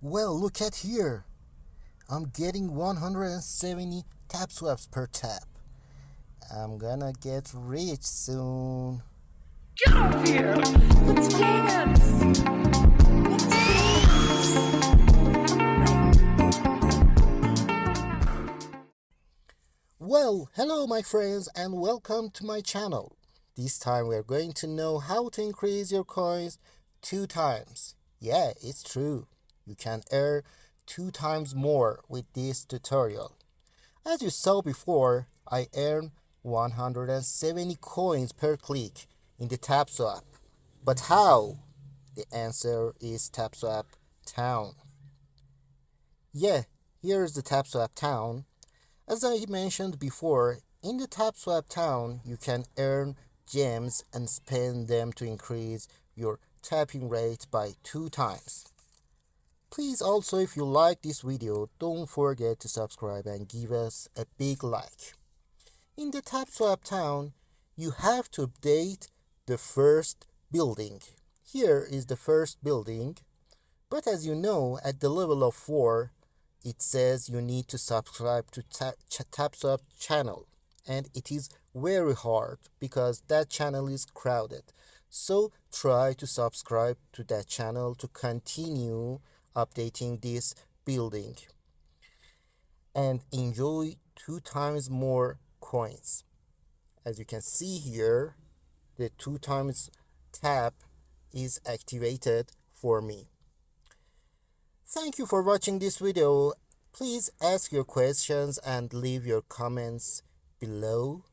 Well, look at here. I'm getting 170 Tapswaps per tap. I'm gonna get rich soon. Get off here! Let's dance! Well, hello my friends and welcome to my channel. This time we're going to know how to increase your coins 2 times. Yeah, it's true. You can earn 2 times more with this tutorial. As you saw before, I earned 170 coins per click in the Tapswap. But how? The answer is Tapswap Town. Yeah, here's the Tapswap Town. As I mentioned before, in the Tapswap Town, you can earn gems and spend them to increase your tapping rate by 2 times. Please also, if you like this video, don't forget to subscribe and give us a big like. In the Tapswap Town, you have to update the first building. Here is the first building, but as you know, at the level of 4, it says you need to subscribe to Tapswap channel, and it is very hard because that channel is crowded. So try to subscribe to that channel to continue updating this building and enjoy 2 times more coins. As you can see here, the 2 times tap is activated for me. Thank you for watching this video. Please ask your questions and leave your comments below.